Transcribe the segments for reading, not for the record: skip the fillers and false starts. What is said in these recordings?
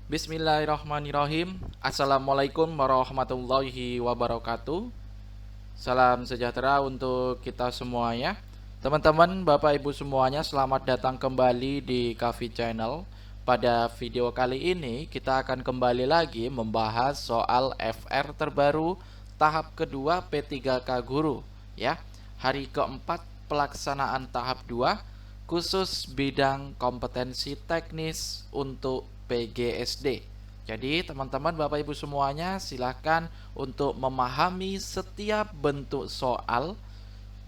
Bismillahirrahmanirrahim. Assalamualaikum warahmatullahi wabarakatuh. Salam sejahtera untuk kita semuanya. Teman-teman, Bapak Ibu semuanya, selamat datang kembali di Kavi Channel. Pada video kali ini kita akan kembali lagi membahas soal FR terbaru tahap kedua P3K Guru ya. Hari keempat pelaksanaan tahap 2 khusus bidang kompetensi teknis untuk PGSD. Jadi teman-teman Bapak Ibu semuanya silahkan untuk memahami setiap bentuk soal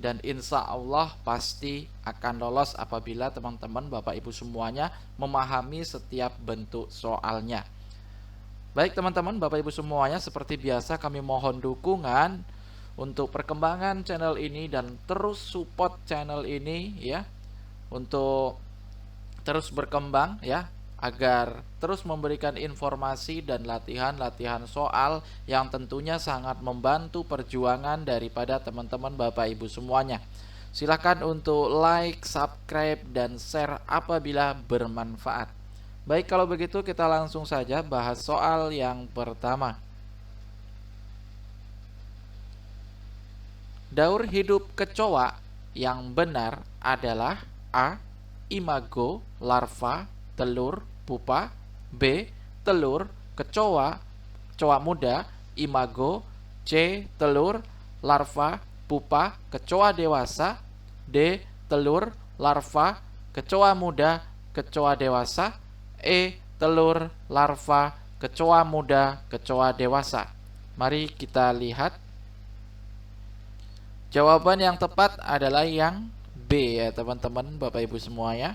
dan insya Allah pasti akan lolos apabila teman-teman Bapak Ibu semuanya memahami setiap bentuk soalnya. Baik teman-teman Bapak Ibu semuanya, seperti biasa kami mohon dukungan untuk perkembangan channel ini dan terus support channel ini ya, untuk terus berkembang ya, agar terus memberikan informasi dan latihan-latihan soal yang tentunya sangat membantu perjuangan daripada teman-teman Bapak Ibu semuanya. Silahkan untuk like, subscribe, dan share apabila bermanfaat. Baik, kalau begitu kita langsung saja bahas soal yang pertama. Daur hidup kecoa yang benar adalah A. Imago, larva, telur, pupa. B. Telur, kecoa, kecoa muda, imago. C. Telur, larva, pupa, kecoa dewasa. D. Telur, larva, kecoa muda, kecoa dewasa. E. Telur, larva, kecoa muda, kecoa dewasa. Mari kita lihat. Jawaban yang tepat adalah yang B ya teman-teman Bapak Ibu semuanya,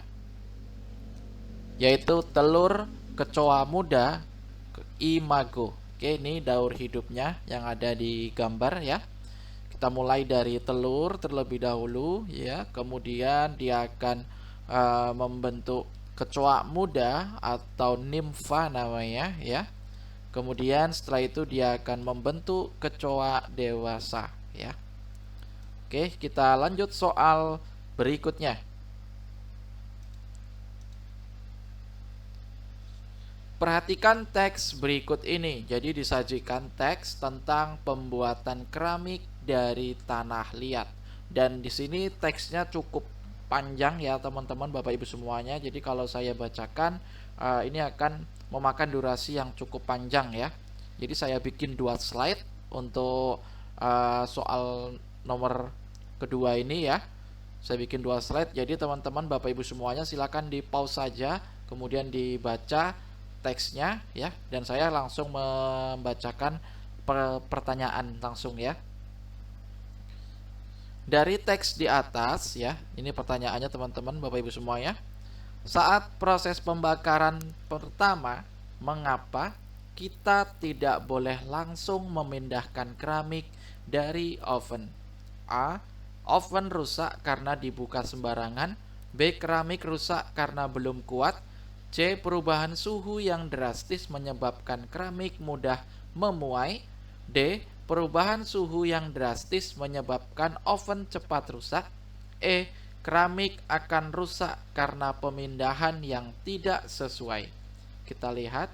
yaitu telur kecoa muda imago. Oke, ini daur hidupnya yang ada di gambar ya. Kita mulai dari telur terlebih dahulu ya, kemudian dia akan membentuk kecoa muda atau nimfa namanya ya. Kemudian setelah itu dia akan membentuk kecoa dewasa ya. Oke, kita lanjut soal berikutnya. Perhatikan teks berikut ini. Jadi disajikan teks tentang pembuatan keramik dari tanah liat. Dan di sini teksnya cukup panjang ya teman-teman Bapak Ibu semuanya. Jadi kalau saya bacakan ini akan memakan durasi yang cukup panjang ya. Jadi saya bikin 2 slide untuk soal nomor kedua ini ya. Saya bikin 2 slide. Jadi teman-teman Bapak Ibu semuanya silakan di pause saja, kemudian dibaca teksnya ya, dan saya langsung membacakan pertanyaan langsung ya. Dari teks di atas ya, ini pertanyaannya teman-teman Bapak Ibu semuanya. Saat proses pembakaran pertama, mengapa kita tidak boleh langsung memindahkan keramik dari oven? A. Oven rusak karena dibuka sembarangan. B. Keramik rusak karena belum kuat. C. Perubahan suhu yang drastis menyebabkan keramik mudah memuai. D. Perubahan suhu yang drastis menyebabkan oven cepat rusak. E. Keramik akan rusak karena pemindahan yang tidak sesuai. Kita lihat.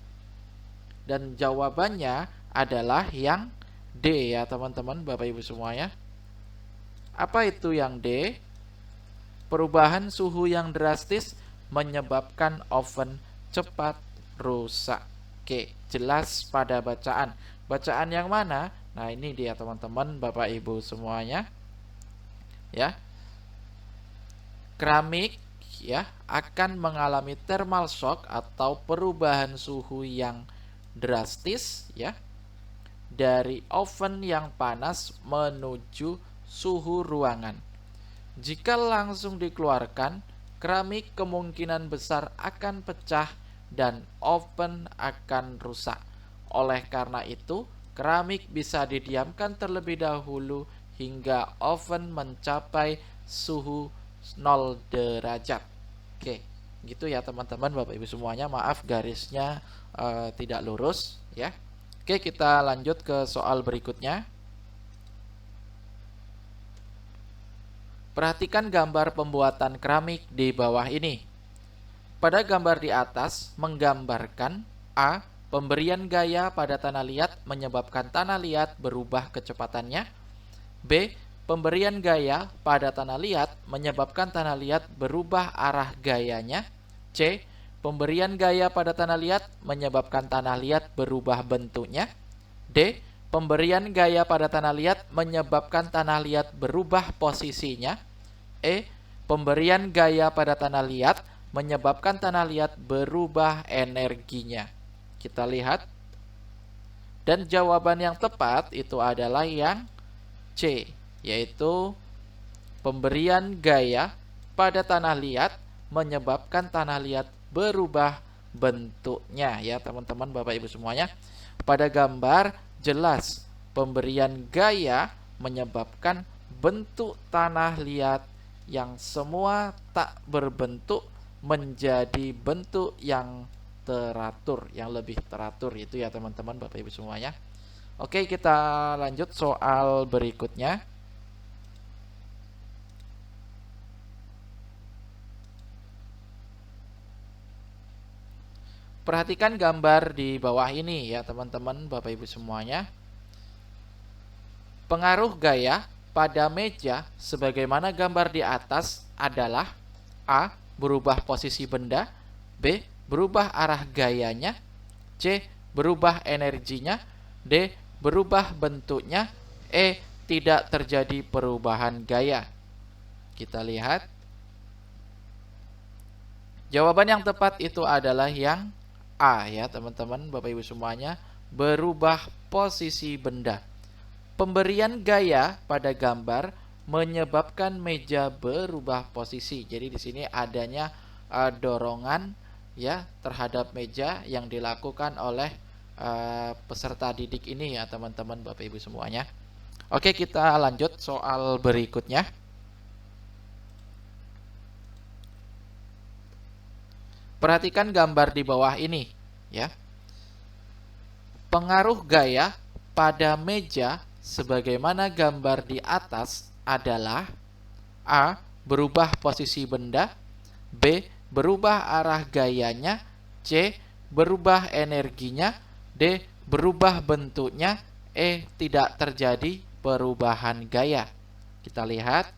Dan jawabannya adalah yang D ya teman-teman Bapak Ibu semuanya. Apa itu yang D? Perubahan suhu yang drastis menyebabkan oven cepat rusak. Oke, jelas pada bacaan. Bacaan yang mana? Nah, ini dia teman-teman Bapak Ibu semuanya. Ya. Keramik ya akan mengalami thermal shock atau perubahan suhu yang drastis ya, dari oven yang panas menuju suhu ruangan. Jika langsung dikeluarkan, keramik kemungkinan besar akan pecah dan oven akan rusak. Oleh karena itu, keramik bisa didiamkan terlebih dahulu hingga oven mencapai suhu 0 derajat. Oke, gitu ya teman-teman Bapak Ibu semuanya. Maaf garisnya tidak lurus ya. Oke, kita lanjut ke soal berikutnya. Perhatikan gambar pembuatan keramik di bawah ini. Pada gambar di atas menggambarkan A. Pemberian gaya pada tanah liat menyebabkan tanah liat berubah kecepatannya. B. Pemberian gaya pada tanah liat menyebabkan tanah liat berubah arah gayanya. C. Pemberian gaya pada tanah liat menyebabkan tanah liat berubah bentuknya. D. Pemberian gaya pada tanah liat menyebabkan tanah liat berubah posisinya. E. Pemberian gaya pada tanah liat menyebabkan tanah liat berubah energinya. Kita lihat. Dan jawaban yang tepat itu adalah yang C, yaitu pemberian gaya pada tanah liat menyebabkan tanah liat berubah bentuknya, ya teman-teman, Bapak Ibu semuanya. Pada gambar jelas pemberian gaya menyebabkan bentuk tanah liat yang semua tak berbentuk menjadi bentuk yang teratur, yang lebih teratur, itu ya teman-teman, Bapak Ibu semuanya. Oke, kita lanjut soal berikutnya. Perhatikan gambar di bawah ini ya teman-teman, Bapak Ibu semuanya. Pengaruh gaya pada meja sebagaimana gambar di atas adalah A. Berubah posisi benda. B. Berubah arah gayanya. C. Berubah energinya. D. Berubah bentuknya. E. Tidak terjadi perubahan gaya. Kita lihat. Jawaban yang tepat itu adalah yang A ya teman-teman, Bapak Ibu semuanya. Berubah posisi benda. Pemberian gaya pada gambar menyebabkan meja berubah posisi. Jadi di sini adanya dorongan ya terhadap meja yang dilakukan oleh peserta didik ini ya teman-teman, Bapak Ibu semuanya. Oke, kita lanjut soal berikutnya. Perhatikan gambar di bawah ini ya. Pengaruh gaya pada meja sebagaimana gambar di atas adalah A. Berubah posisi benda. B. Berubah arah gayanya. C. Berubah energinya. D. Berubah bentuknya. E. Tidak terjadi perubahan gaya. Kita lihat.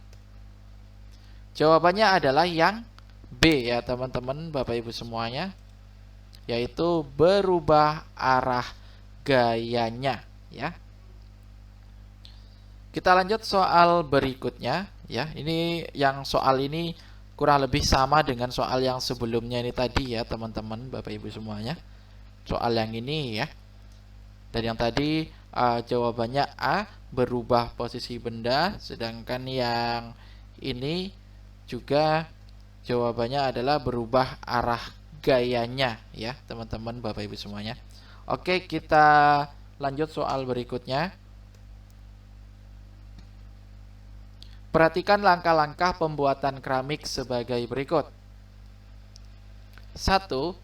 Jawabannya adalah yang B ya teman-teman, Bapak Ibu semuanya, yaitu berubah arah gayanya ya. Kita lanjut soal berikutnya ya. Ini yang soal ini kurang lebih sama dengan soal yang sebelumnya ini tadi ya teman-teman, Bapak Ibu semuanya. Soal yang ini ya. Dan yang tadi jawabannya A, berubah posisi benda, sedangkan yang ini juga jawabannya adalah berubah arah gayanya ya teman-teman, Bapak Ibu semuanya. Oke, kita lanjut soal berikutnya. Perhatikan langkah-langkah pembuatan keramik sebagai berikut. 1.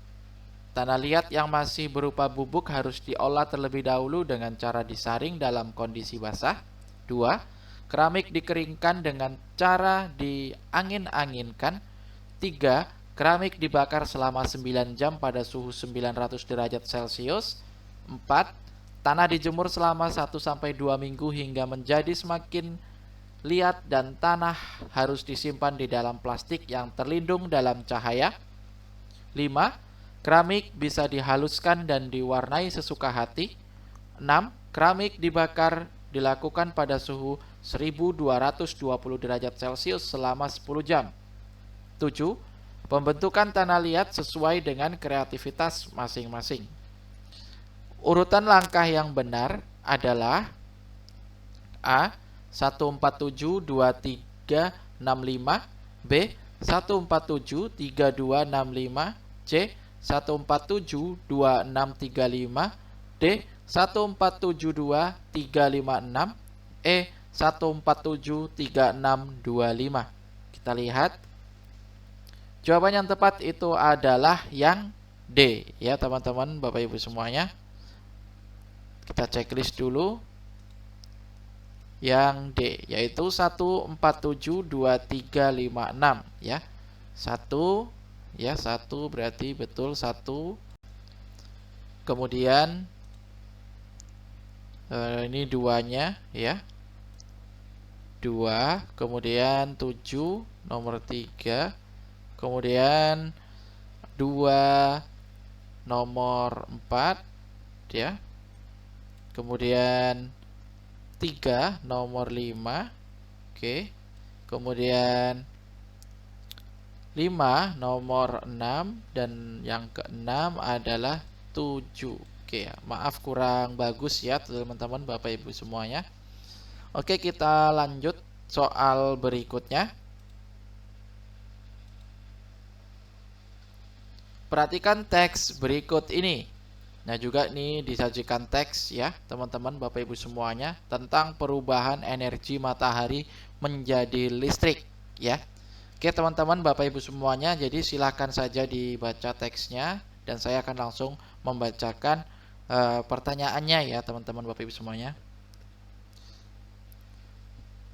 Tanah liat yang masih berupa bubuk harus diolah terlebih dahulu dengan cara disaring dalam kondisi basah. 2. Keramik dikeringkan dengan cara diangin-anginkan. 3. Keramik dibakar selama 9 jam pada suhu 900 derajat Celcius. 4. Tanah dijemur selama 1-2 minggu hingga menjadi semakin liat dan tanah harus disimpan di dalam plastik yang terlindung dalam cahaya. 5. Keramik bisa dihaluskan dan diwarnai sesuka hati. 6. Keramik dibakar dilakukan pada suhu 1220 derajat Celcius selama 10 jam. 7. Pembentukan tanah liat sesuai dengan kreativitas masing-masing. Urutan langkah yang benar adalah A. 1472365. B. 1473265. C. 1472635. D. 1472356. E. 1473625. Kita lihat. Jawaban yang tepat itu adalah yang D ya teman-teman, Bapak Ibu semuanya. Kita checklist dulu. Yang D yaitu 1472356 ya. 1 ya, 1 berarti betul 1. kemudian ini 2-nya ya, 2, kemudian 7 nomor 3, kemudian 2 nomor 4 ya, kemudian 3 nomor 5, oke, kemudian 5 nomor 6, dan yang keenam adalah 7. Oke ya, maaf kurang bagus ya teman-teman Bapak Ibu semuanya. Oke, kita lanjut soal berikutnya. Perhatikan teks berikut ini. Nah, juga nih disajikan teks ya teman-teman Bapak Ibu semuanya tentang perubahan energi matahari menjadi listrik ya. Oke teman-teman Bapak Ibu semuanya, jadi silahkan saja dibaca teksnya dan saya akan langsung membacakan pertanyaannya ya teman-teman Bapak Ibu semuanya.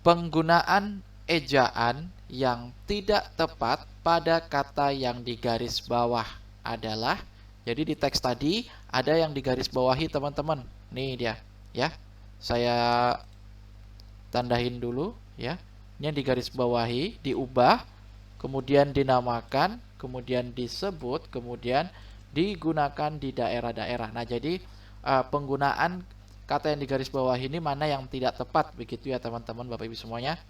Penggunaan ejaan yang tidak tepat pada kata yang digaris bawah adalah, jadi di teks tadi ada yang digaris bawahi teman-teman. Nih dia ya. Saya tandain dulu ya. Ini yang digaris bawahi, diubah, kemudian dinamakan, kemudian disebut, kemudian digunakan di daerah-daerah. Nah, jadi penggunaan kata yang digaris bawah ini mana yang tidak tepat, begitu ya teman-teman Bapak Ibu semuanya.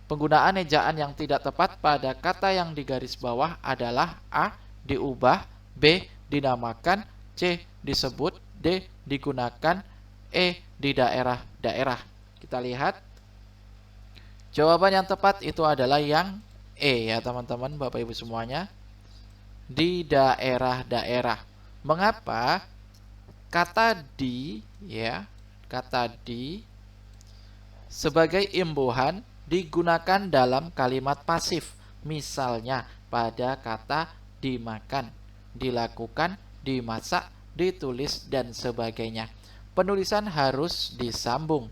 Penggunaan ejaan yang tidak tepat pada kata yang digaris bawah adalah A. Diubah, B. Dinamakan, C. Disebut, D. Digunakan, E. Di daerah-daerah. Kita lihat jawaban yang tepat itu adalah yang E ya teman-teman Bapak Ibu semuanya, di daerah-daerah. Mengapa? Kata di ya, kata di sebagai imbuhan digunakan dalam kalimat pasif. Misalnya pada kata dimakan, dilakukan, dimasak, ditulis, dan sebagainya. Penulisan harus disambung.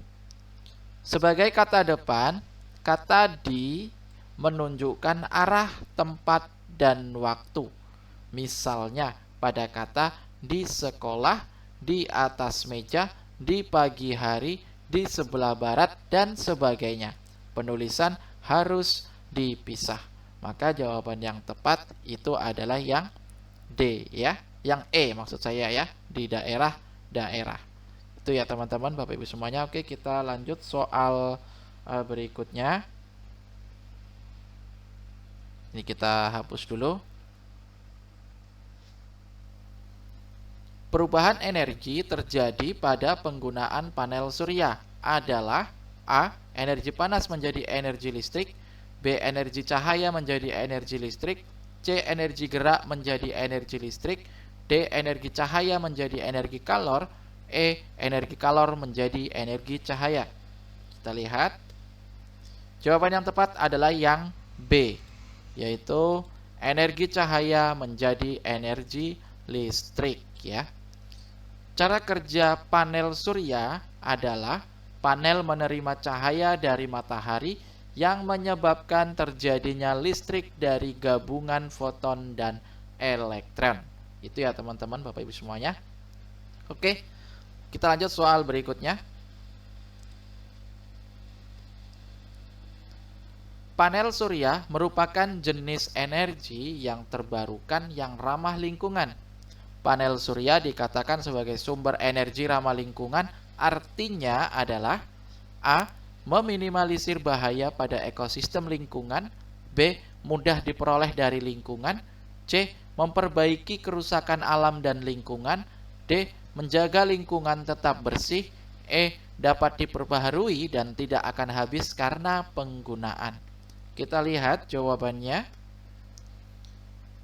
Sebagai kata depan, kata di menunjukkan arah, tempat, dan waktu. Misalnya pada kata di sekolah, di atas meja, di pagi hari, di sebelah barat, dan sebagainya. Penulisan harus dipisah. Maka jawaban yang tepat itu adalah yang D ya, yang E maksud saya ya, di daerah-daerah. Itu ya teman-teman Bapak Ibu semuanya. Oke, kita lanjut soal berikutnya. Ini kita hapus dulu. Perubahan energi terjadi pada penggunaan panel surya adalah A. Energi panas menjadi energi listrik, B. Energi cahaya menjadi energi listrik, C. Energi gerak menjadi energi listrik, D. Energi cahaya menjadi energi kalor, E. Energi kalor menjadi energi cahaya. Kita lihat. Jawaban yang tepat adalah yang B, yaitu energi cahaya menjadi energi listrik ya. Cara kerja panel surya adalah panel menerima cahaya dari matahari yang menyebabkan terjadinya listrik dari gabungan foton dan elektron. Itu ya teman-teman Bapak Ibu semuanya. Oke, kita lanjut soal berikutnya. Panel surya merupakan jenis energi yang terbarukan yang ramah lingkungan. Panel surya dikatakan sebagai sumber energi ramah lingkungan, artinya adalah A. Meminimalisir bahaya pada ekosistem lingkungan, B. Mudah diperoleh dari lingkungan, C. Memperbaiki kerusakan alam dan lingkungan, D. Menjaga lingkungan tetap bersih, E. Dapat diperbaharui dan tidak akan habis karena penggunaan. Kita lihat jawabannya.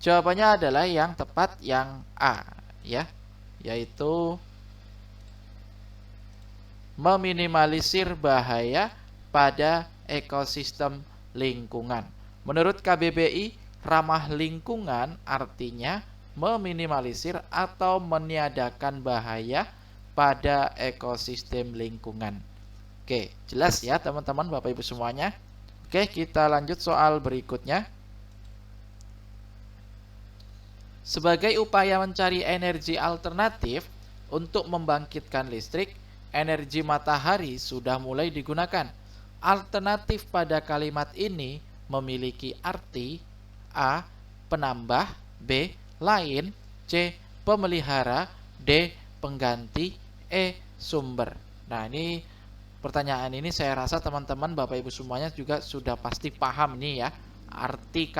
Jawabannya adalah yang tepat yang A ya, yaitu meminimalisir bahaya pada ekosistem lingkungan. Menurut KBBI, ramah lingkungan artinya meminimalisir atau meniadakan bahaya pada ekosistem lingkungan. Oke, jelas ya teman-teman Bapak Ibu semuanya. Oke, kita lanjut soal berikutnya. Sebagai upaya mencari energi alternatif untuk membangkitkan listrik, energi matahari sudah mulai digunakan. Alternatif pada kalimat ini memiliki arti A. Penambah, B. Lain, C. Pemelihara, D. Pengganti, E. Sumber. Nah, ini pertanyaan ini saya rasa teman-teman Bapak Ibu semuanya juga sudah pasti paham nih ya, arti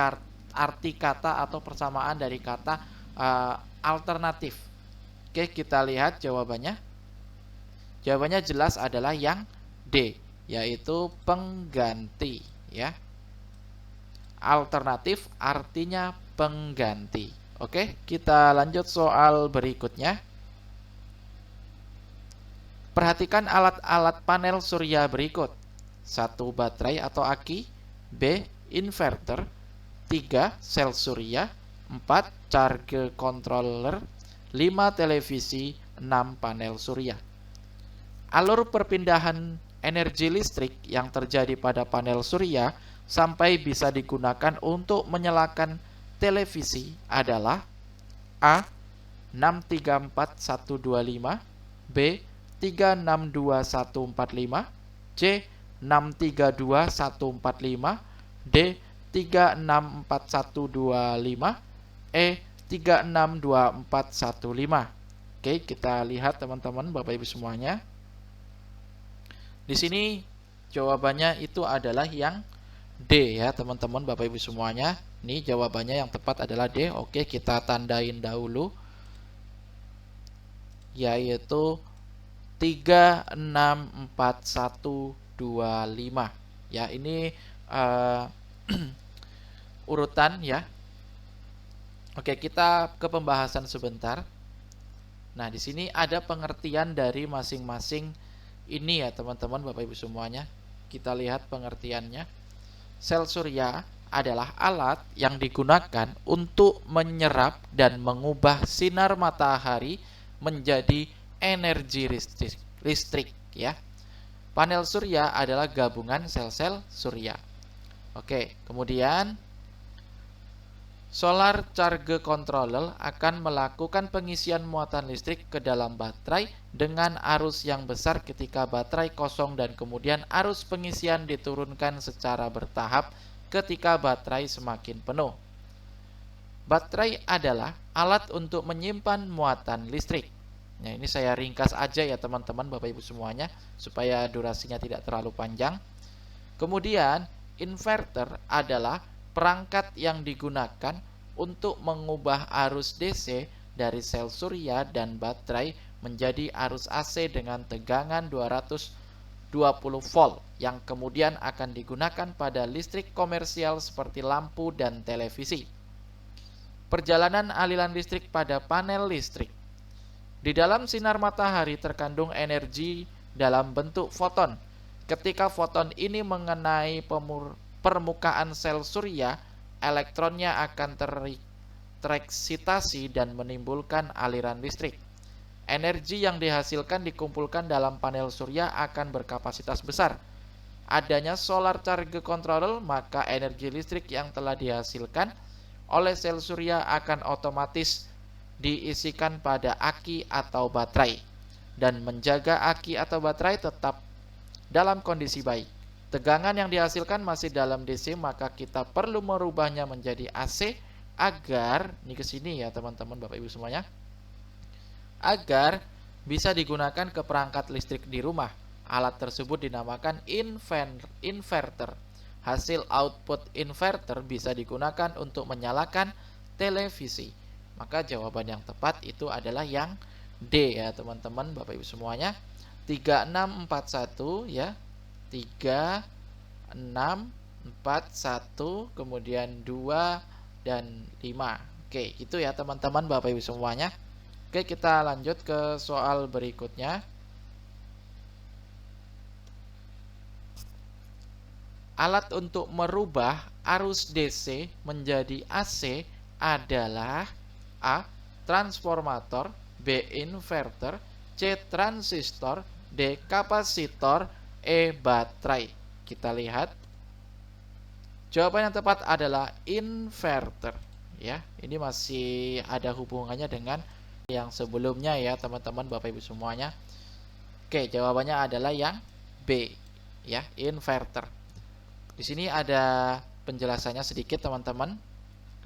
kata atau persamaan dari kata alternatif. Oke, kita lihat jawabannya. Jawabannya jelas adalah yang D, yaitu pengganti ya. Alternatif artinya pengganti. Oke, kita lanjut soal berikutnya. Perhatikan alat-alat panel surya berikut. 1. Baterai atau aki. B. Inverter. 3. Sel surya. 4. Charge controller. 5. Televisi. 6. Panel surya. Alur perpindahan energi listrik yang terjadi pada panel surya sampai bisa digunakan untuk menyalakan televisi adalah A. 634125, B. 362145, C. 632145, D. 364125, E. 362415. Oke, kita lihat teman-teman Bapak Ibu semuanya. Di sini jawabannya itu adalah yang D ya teman-teman Bapak Ibu semuanya. Ini jawabannya yang tepat adalah D. Oke, kita tandain dahulu, yaitu 364125 ya. Ini urutan ya. Oke, kita ke pembahasan sebentar. Nah, di sini ada pengertian dari masing-masing ini ya teman-teman Bapak Ibu semuanya. Kita lihat pengertiannya. Sel surya adalah alat yang digunakan untuk menyerap dan mengubah sinar matahari menjadi energi listrik ya. Panel surya adalah gabungan sel-sel surya. Oke, kemudian solar charge controller akan melakukan pengisian muatan listrik ke dalam baterai dengan arus yang besar ketika baterai kosong, dan kemudian arus pengisian diturunkan secara bertahap ketika baterai semakin penuh. Baterai adalah alat untuk menyimpan muatan listrik. Nah, ini saya ringkas aja ya teman-teman Bapak Ibu semuanya supaya durasinya tidak terlalu panjang. Kemudian inverter adalah perangkat yang digunakan untuk mengubah arus DC dari sel surya dan baterai menjadi arus AC dengan tegangan 220 volt yang kemudian akan digunakan pada listrik komersial seperti lampu dan televisi. Perjalanan aliran listrik pada panel listrik. Di dalam sinar matahari terkandung energi dalam bentuk foton. Ketika foton ini mengenai permukaan sel surya, elektronnya akan tereksitasi dan menimbulkan aliran listrik. Energi yang dihasilkan dikumpulkan dalam panel surya akan berkapasitas besar. Adanya solar charge controller, maka energi listrik yang telah dihasilkan oleh sel surya akan otomatis diisikan pada aki atau baterai dan menjaga aki atau baterai tetap dalam kondisi baik. Tegangan yang dihasilkan masih dalam DC, maka kita perlu merubahnya menjadi AC agar, ini ke sini ya teman-teman Bapak Ibu semuanya, agar bisa digunakan ke perangkat listrik di rumah. Alat tersebut dinamakan inverter. Hasil output inverter bisa digunakan untuk menyalakan televisi. Maka jawaban yang tepat itu adalah yang D ya teman-teman Bapak Ibu semuanya. 3641 ya. 3641 kemudian 2 dan 5. Oke, itu ya teman-teman Bapak Ibu semuanya. Oke, kita lanjut ke soal berikutnya. Alat untuk merubah arus DC menjadi AC adalah A. Transformator, B. Inverter, C. Transistor, D. Kapasitor, E. Baterai. Kita lihat. Jawaban yang tepat adalah inverter ya. Ini masih ada hubungannya dengan yang sebelumnya ya, teman-teman Bapak Ibu semuanya. Oke, jawabannya adalah yang B, ya, inverter. Di sini ada penjelasannya sedikit, teman-teman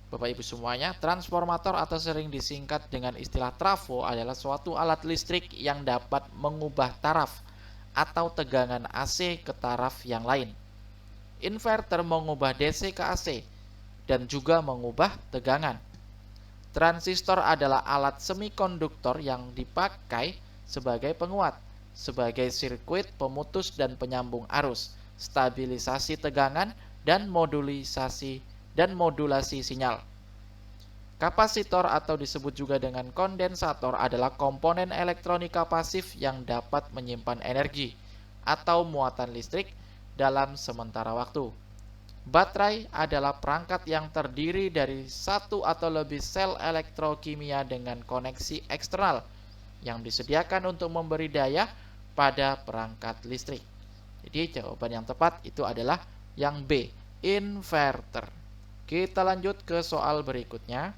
Bapak Ibu semuanya. Transformator atau sering disingkat dengan istilah trafo adalah suatu alat listrik yang dapat mengubah taraf atau tegangan AC ke taraf yang lain. Inverter mengubah DC ke AC dan juga mengubah tegangan. Transistor adalah alat semikonduktor yang dipakai sebagai penguat, sebagai sirkuit pemutus dan penyambung arus, stabilisasi tegangan, dan modulasi sinyal. Kapasitor atau disebut juga dengan kondensator adalah komponen elektronika pasif yang dapat menyimpan energi atau muatan listrik dalam sementara waktu. Baterai adalah perangkat yang terdiri dari satu atau lebih sel elektrokimia dengan koneksi eksternal yang disediakan untuk memberi daya pada perangkat listrik. Jadi jawaban yang tepat itu adalah yang B, inverter. Kita lanjut ke soal berikutnya.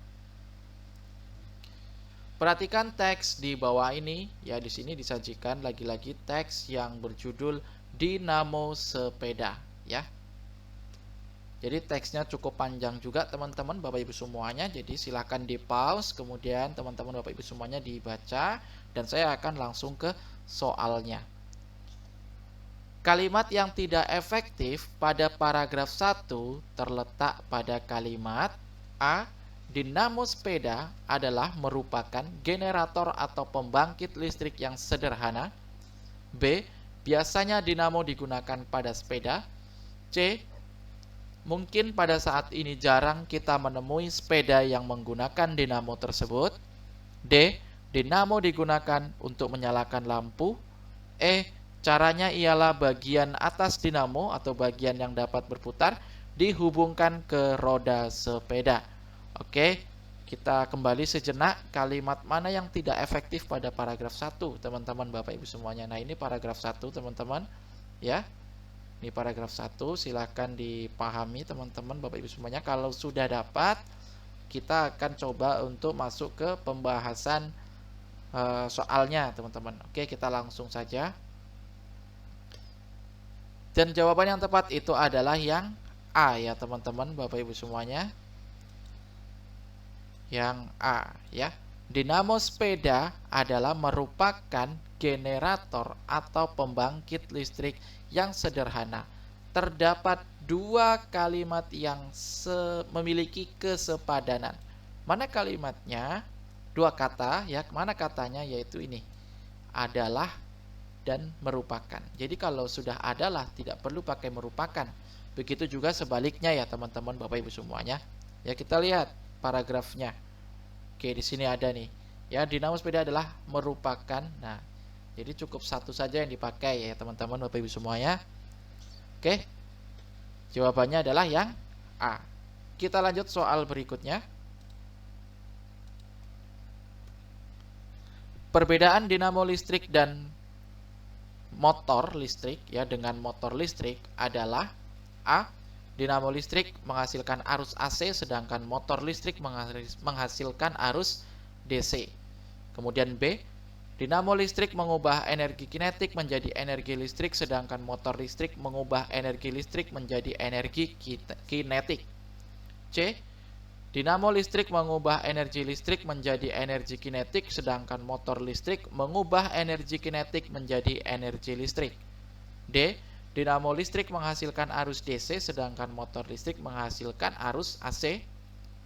Perhatikan teks di bawah ini, ya. Di sini disajikan lagi-lagi teks yang berjudul dinamo sepeda, ya. Jadi teksnya cukup panjang juga, teman-teman Bapak Ibu semuanya. Jadi silahkan di pause, kemudian teman-teman Bapak Ibu semuanya dibaca, dan saya akan langsung ke soalnya. Kalimat yang tidak efektif pada paragraf 1 terletak pada kalimat A. Dinamo sepeda adalah merupakan generator atau pembangkit listrik yang sederhana. B. Biasanya dinamo digunakan pada sepeda. C. Mungkin pada saat ini jarang kita menemui sepeda yang menggunakan dinamo tersebut. D. Dinamo digunakan untuk menyalakan lampu. E. Caranya ialah bagian atas dinamo atau bagian yang dapat berputar dihubungkan ke roda sepeda. Oke, kita kembali sejenak. Kalimat mana yang tidak efektif pada paragraf 1, teman-teman Bapak Ibu semuanya? Nah, ini paragraf 1, teman-teman, ya. Ini paragraf 1, silahkan dipahami teman-teman Bapak Ibu semuanya. Kalau sudah dapat, kita akan coba untuk masuk ke pembahasan soalnya, teman-teman. Oke, kita langsung saja. Dan jawaban yang tepat itu adalah yang A, ya teman-teman Bapak Ibu semuanya. Yang A, ya. Dinamo sepeda adalah merupakan generator atau pembangkit listrik yang sederhana. Terdapat dua kalimat yang memiliki kesepadanan. Mana kalimatnya? Dua kata, ya. Mana katanya? Yaitu ini. Adalah dan merupakan. Jadi kalau sudah adalah tidak perlu pakai merupakan. Begitu juga sebaliknya, ya teman-teman Bapak Ibu semuanya. Ya, kita lihat paragrafnya. Oke, di sini ada nih. Ya, dinamo sepeda adalah merupakan. Nah, jadi cukup satu saja yang dipakai, ya teman-teman Bapak Ibu semuanya. Oke. Jawabannya adalah yang A. Kita lanjut soal berikutnya. Perbedaan dinamo listrik dan motor listrik, ya, dengan motor listrik adalah A. Dinamo listrik menghasilkan arus AC sedangkan motor listrik menghasilkan arus DC. Kemudian B. Dinamo listrik mengubah energi kinetik menjadi energi listrik sedangkan motor listrik mengubah energi listrik menjadi energi kinetik. C. Dinamo listrik mengubah energi listrik menjadi energi kinetik sedangkan motor listrik mengubah energi kinetik menjadi energi listrik. D. Dinamo listrik menghasilkan arus DC sedangkan motor listrik menghasilkan arus AC.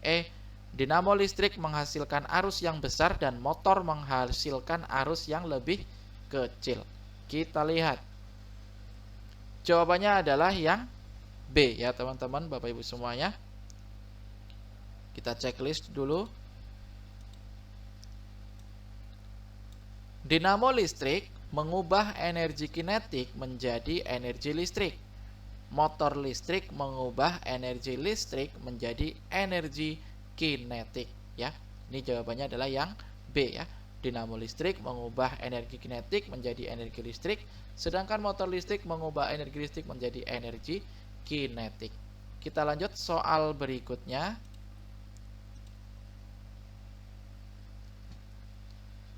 E. Dinamo listrik menghasilkan arus yang besar dan motor menghasilkan arus yang lebih kecil. Kita lihat. Jawabannya adalah yang B, ya teman-teman Bapak Ibu semuanya. Kita checklist dulu. Dinamo listrik mengubah energi kinetik menjadi energi listrik. Motor listrik mengubah energi listrik menjadi energi kinetik, ya. Ini jawabannya adalah yang B, ya. Dinamo listrik mengubah energi kinetik menjadi energi listrik, sedangkan motor listrik mengubah energi listrik menjadi energi kinetik. Kita lanjut soal berikutnya.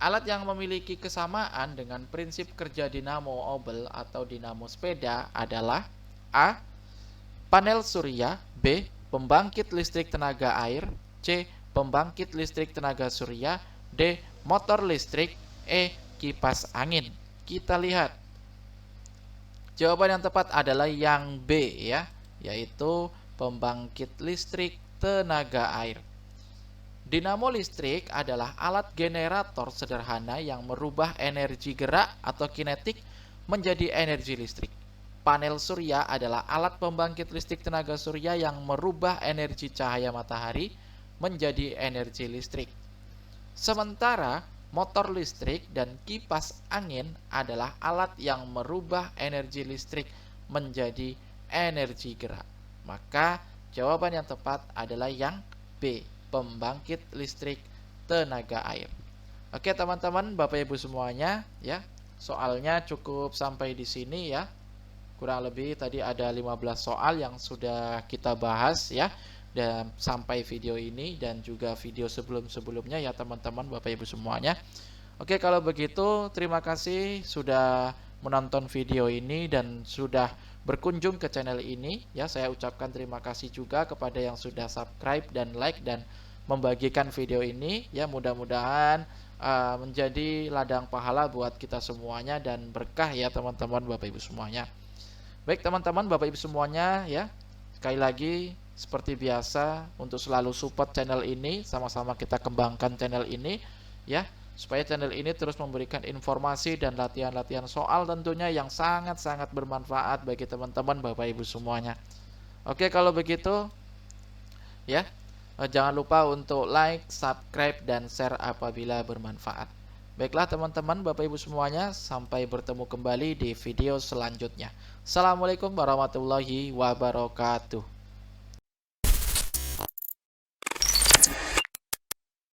Alat yang memiliki kesamaan dengan prinsip kerja dinamo obel atau dinamo sepeda adalah A. Panel surya, B. Pembangkit listrik tenaga air, C. Pembangkit listrik tenaga surya, D. Motor listrik, E. Kipas angin. Kita lihat. Jawaban yang tepat adalah yang B ya, yaitu pembangkit listrik tenaga air. Dinamo listrik adalah alat generator sederhana yang merubah energi gerak atau kinetik menjadi energi listrik. Panel surya adalah alat pembangkit listrik tenaga surya yang merubah energi cahaya matahari menjadi energi listrik. Sementara motor listrik dan kipas angin adalah alat yang merubah energi listrik menjadi energi gerak. Maka jawaban yang tepat adalah yang B, pembangkit listrik tenaga air. Oke teman-teman, Bapak Ibu semuanya ya. Soalnya cukup sampai di sini ya. Kurang lebih tadi ada 15 soal yang sudah kita bahas ya. Dan sampai video ini dan juga video sebelum-sebelumnya ya teman-teman, Bapak Ibu semuanya. Oke, kalau begitu terima kasih sudah menonton video ini dan sudah berkunjung ke channel ini ya. Saya ucapkan terima kasih juga kepada yang sudah subscribe dan like dan membagikan video ini ya. Mudah-mudahan menjadi ladang pahala buat kita semuanya dan berkah ya teman-teman, Bapak Ibu semuanya. Baik teman-teman, Bapak Ibu semuanya ya, sekali lagi seperti biasa untuk selalu support channel ini, sama-sama kita kembangkan channel ini ya, supaya channel ini terus memberikan informasi dan latihan-latihan soal tentunya yang sangat-sangat bermanfaat bagi teman-teman Bapak Ibu semuanya. Oke, kalau begitu ya, jangan lupa untuk like, subscribe, dan share apabila bermanfaat. Baiklah teman-teman, Bapak Ibu semuanya, sampai bertemu kembali di video selanjutnya. Assalamualaikum warahmatullahi wabarakatuh.